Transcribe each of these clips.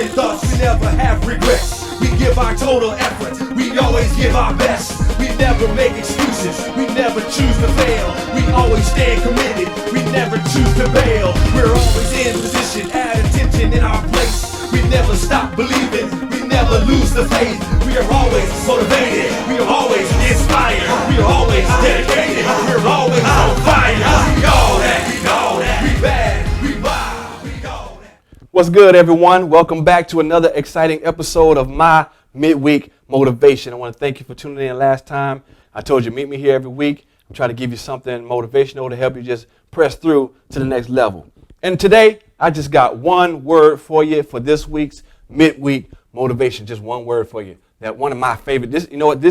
second thoughts, we never have regrets. We give our total effort, we always give our best. We never make excuses, we never choose to fail. We always stand committed, we never choose to bail. We're always in position, at attention in our place. We never stop believing, we never lose the faith. We are always motivated, we are always inspired. We are always dedicated, we're always on fire. We all that, we bad, we wild, we all that. What's good, everyone? Welcome back to another exciting episode of my Midweek Motivation. I want to thank you for tuning in last time. I told you, meet me here every week. I'm trying to give you something motivational to help you just press through to the next level. And today, I just got one word for you for this week's Midweek Motivation. Just one word for you. That one of my favorite, this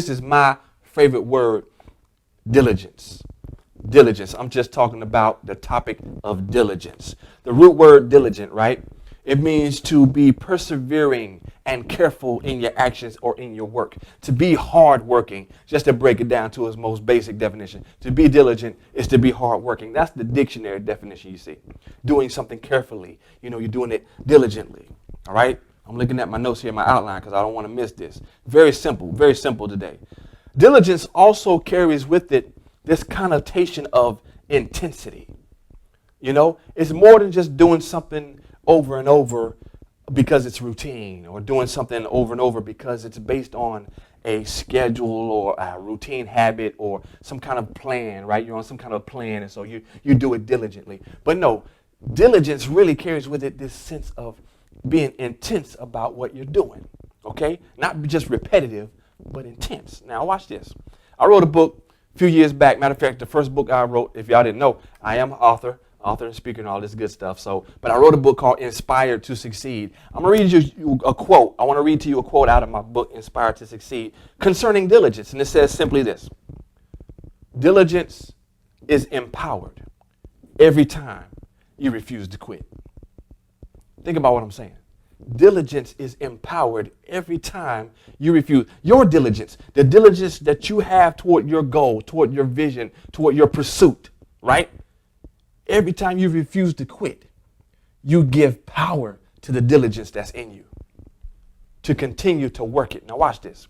is my favorite word, diligence. Diligence. I'm just talking about the topic of diligence. The root word diligent, right? It means to be persevering and careful in your actions or in your work. To be hardworking, just to break it down to its most basic definition. To be diligent is to be hardworking. That's the dictionary definition you see. Doing something carefully. You're doing it diligently. All right? I'm looking at my notes here, my outline, because I don't want to miss this. Very simple today. Diligence also carries with it this connotation of intensity. It's more than just doing something over and over because it's routine, or doing something over and over because it's based on a schedule or a routine habit or some kind of plan, right? You're on some kind of plan, and so you do it diligently. But no, diligence really carries with it this sense of being intense about what you're doing, okay? Not just repetitive, but intense. Now, watch this. I wrote a book a few years back. Matter of fact, the first book I wrote, if y'all didn't know, I am an author and speaker and all this good stuff. But I wrote a book called Inspired to Succeed. I'm going to read you a quote. I want to read to you a quote out of my book, Inspired to Succeed, concerning diligence. And it says simply this: diligence is empowered every time you refuse to quit. Think about what I'm saying. Diligence is empowered every time you refuse. Your diligence, the diligence that you have toward your goal, toward your vision, toward your pursuit, right? Every time you refuse to quit, you give power to the diligence that's in you to continue to work it. Now watch this.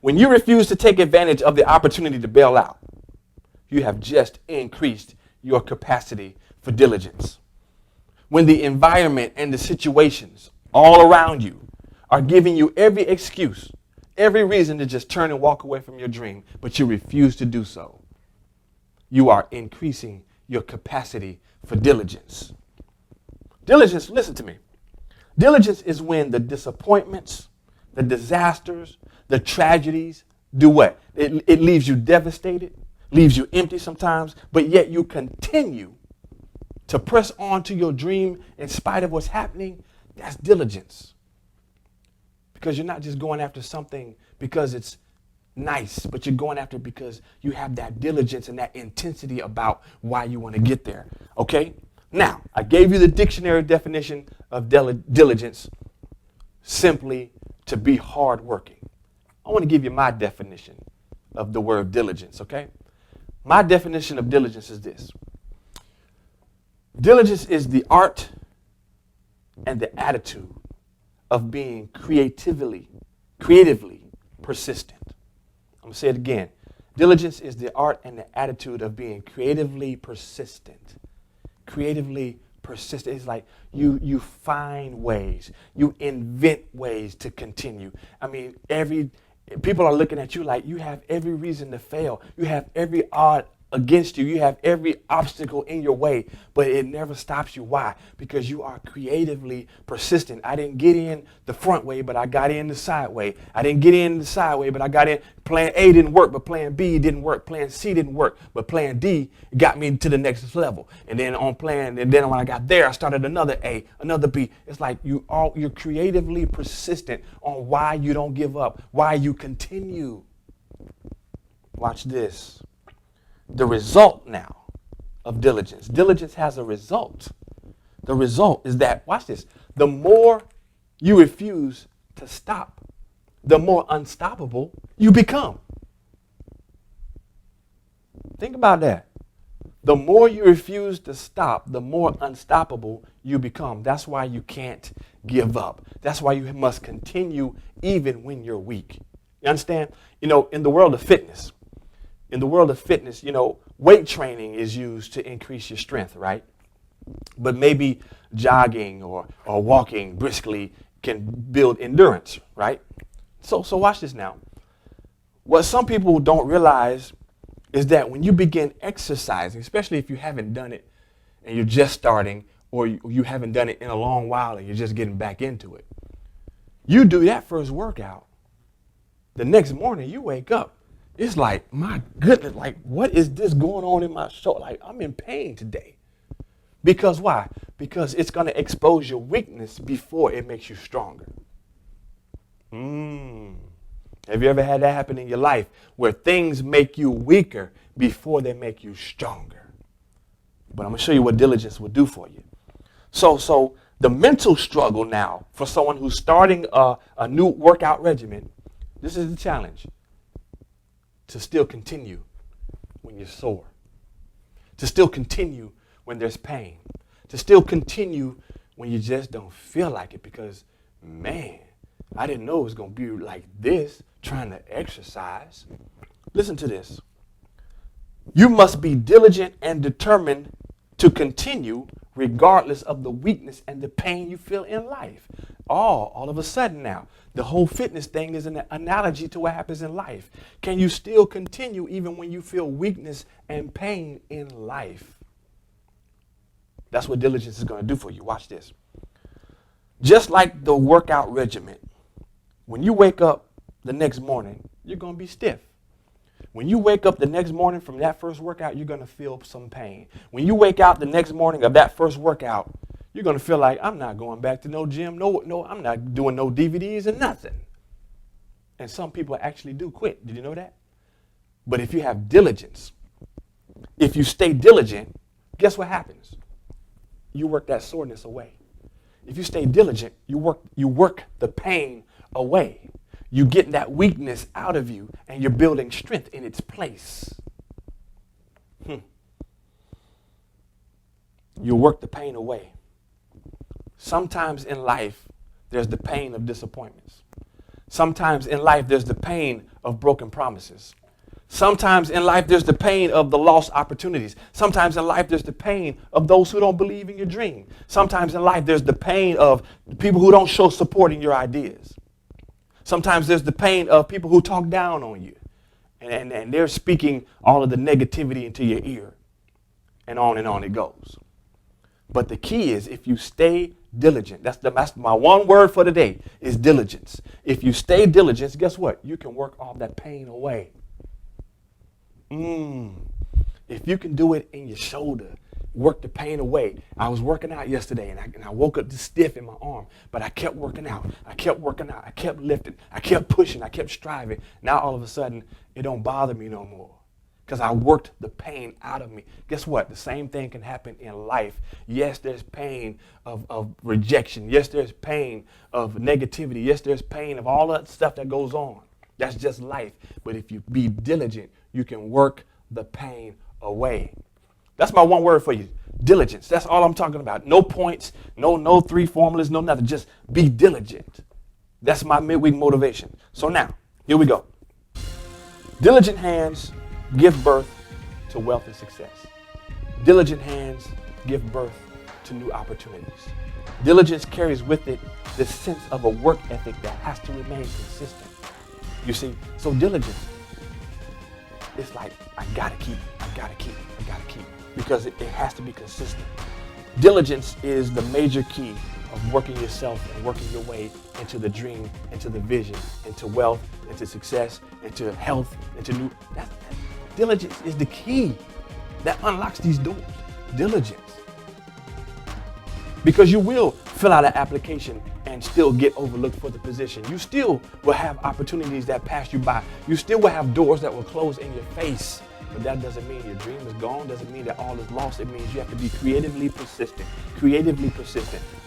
When you refuse to take advantage of the opportunity to bail out, you have just increased your capacity for diligence. When the environment and the situations all around you are giving you every excuse, every reason to just turn and walk away from your dream, but you refuse to do so, you are increasing your capacity for diligence. Diligence, listen to me. Diligence is when the disappointments, the disasters, the tragedies do what? It leaves you devastated, leaves you empty sometimes, but yet you continue to press on to your dream in spite of what's happening. That's diligence. Because you're not just going after something because it's nice, but you're going after it because you have that diligence and that intensity about why you want to get there. Okay? Now, I gave you the dictionary definition of diligence, simply to be hardworking. I want to give you my definition of the word diligence, okay? My definition of diligence is this. Diligence is the art and the attitude of being creatively persistent. I'm going to say it again. Diligence is the art and the attitude of being creatively persistent. Creatively persistent. It's like you find ways, you invent ways to continue. I mean, people are looking at you like you have every reason to fail. You have every odd against you. You have every obstacle in your way, but it never stops you. Why? Because you are creatively persistent. I didn't get in the front way, but I got in the side way. I didn't get in the side way, but I got in. Plan A didn't work, but plan B didn't work. Plan C didn't work, but plan D got me to the next level. And then when I got there, I started another A, another B. It's like you're creatively persistent on why you don't give up, why you continue. Watch this. The result now of diligence. Diligence has a result. The result is that, watch this, the more you refuse to stop, the more unstoppable you become. Think about that. The more you refuse to stop, the more unstoppable you become. That's why you can't give up. That's why you must continue even when you're weak. You understand? You know, in the world of fitness, weight training is used to increase your strength, right? But maybe jogging or walking briskly can build endurance, right? So watch this now. What some people don't realize is that when you begin exercising, especially if you haven't done it and you're just starting, or you haven't done it in a long while and you're just getting back into it, you do that first workout. The next morning you wake up, it's like, my goodness, like, what is this going on in my shoulder? Like, I'm in pain today. Because why? Because it's going to expose your weakness before it makes you stronger. Have you ever had that happen in your life where things make you weaker before they make you stronger? But I'm going to show you what diligence will do for you. So the mental struggle now for someone who's starting a new workout regimen, this is the challenge. To still continue when you're sore. To still continue when there's pain. To still continue when you just don't feel like it because, man, I didn't know it was going to be like this, trying to exercise. Listen to this. You must be diligent and determined to continue regardless of the weakness and the pain you feel in life. All of a sudden now, the whole fitness thing is an analogy to what happens in life. Can you still continue even when you feel weakness and pain in life? That's what diligence is going to do for you. Watch this. Just like the workout regimen, when you wake up the next morning, you're going to be stiff. When you wake up the next morning from that first workout, you're going to feel some pain. When you wake out the next morning of that first workout, you're going to feel like, I'm not going back to no gym. No, I'm not doing no DVDs and nothing. And some people actually do quit. Did you know that? But if you have diligence, if you stay diligent, guess what happens? You work that soreness away. If you stay diligent, you work the pain away. You get that weakness out of you and you're building strength in its place. You work the pain away. Sometimes in life, there's the pain of disappointments. Sometimes in life, there's the pain of broken promises. Sometimes in life, there's the pain of the lost opportunities. Sometimes in life, there's the pain of those who don't believe in your dream. Sometimes in life, there's the pain of people who don't show support in your ideas. Sometimes there's the pain of people who talk down on you. And they're speaking all of the negativity into your ear. And on it goes. But the key is if you stay diligent, that's my one word for today is diligence. If you stay diligent, guess what? You can work all that pain away. If you can do it in your shoulder, work the pain away. I was working out yesterday and I woke up stiff in my arm, but I kept working out. I kept lifting. I kept pushing. I kept striving. Now all of a sudden, it don't bother me no more because I worked the pain out of me. Guess what? The same thing can happen in life. Yes, there's pain of rejection. Yes, there's pain of negativity. Yes, there's pain of all that stuff that goes on. That's just life. But if you be diligent, you can work the pain away. That's my one word for you. Diligence. That's all I'm talking about. No points, no three formulas, no nothing. Just be diligent. That's my midweek motivation. So now, here we go. Diligent hands give birth to wealth and success. Diligent hands give birth to new opportunities. Diligence carries with it the sense of a work ethic that has to remain consistent. You see, so diligence, it's like, I gotta keep, because it has to be consistent. Diligence is the major key of working yourself and working your way into the dream, into the vision, into wealth, into success, into health, into new. Diligence is the key that unlocks these doors. Diligence. Because you will fill out an application and still get overlooked for the position. You still will have opportunities that pass you by. You still will have doors that will close in your face. But that doesn't mean your dream is gone. Doesn't mean that all is lost. It means you have to be creatively persistent.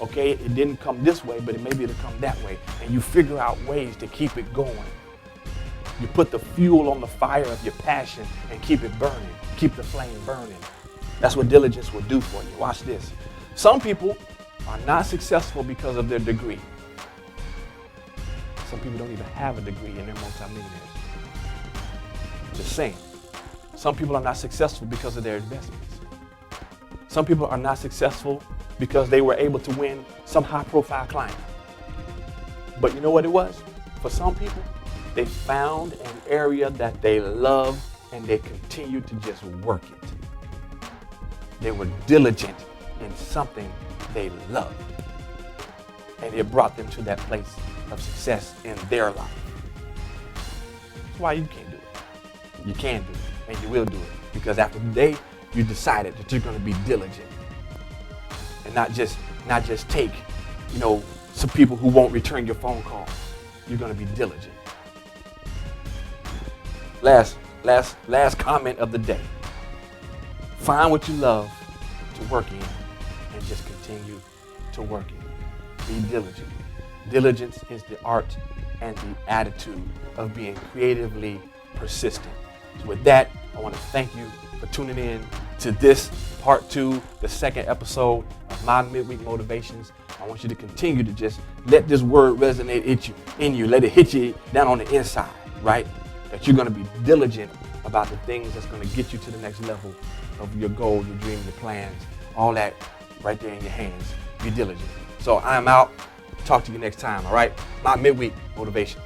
Okay, it didn't come this way, but maybe it'll come that way. And you figure out ways to keep it going. You put the fuel on the fire of your passion and keep it burning. Keep the flame burning. That's what diligence will do for you. Watch this. Some people are not successful because of their degree. Some people don't even have a degree and they're multimillionaires. Just saying. Some people are not successful because of their investments. Some people are not successful because they were able to win some high-profile client. But you know what it was? For some people, they found an area that they love and they continued to just work it. They were diligent in something they loved. And it brought them to that place of success in their life. That's why you can't do it. You can do it, and you will do it. Because after the day, you decided that you're going to be diligent. And not just take, some people who won't return your phone calls. You're going to be diligent. Last comment of the day. Find what you love to work in and just continue to work in. Be diligent. Diligence is the art and the attitude of being creatively persistent. So with that, I want to thank you for tuning in to this part 2, the second episode of my Midweek Motivations. I want you to continue to just let this word resonate in you. Let it hit you down on the inside, right? That you're going to be diligent about the things that's going to get you to the next level of your goals, your dreams, your plans, all that right there in your hands. Be diligent. So I'm out. Talk to you next time, all right? My Midweek Motivations.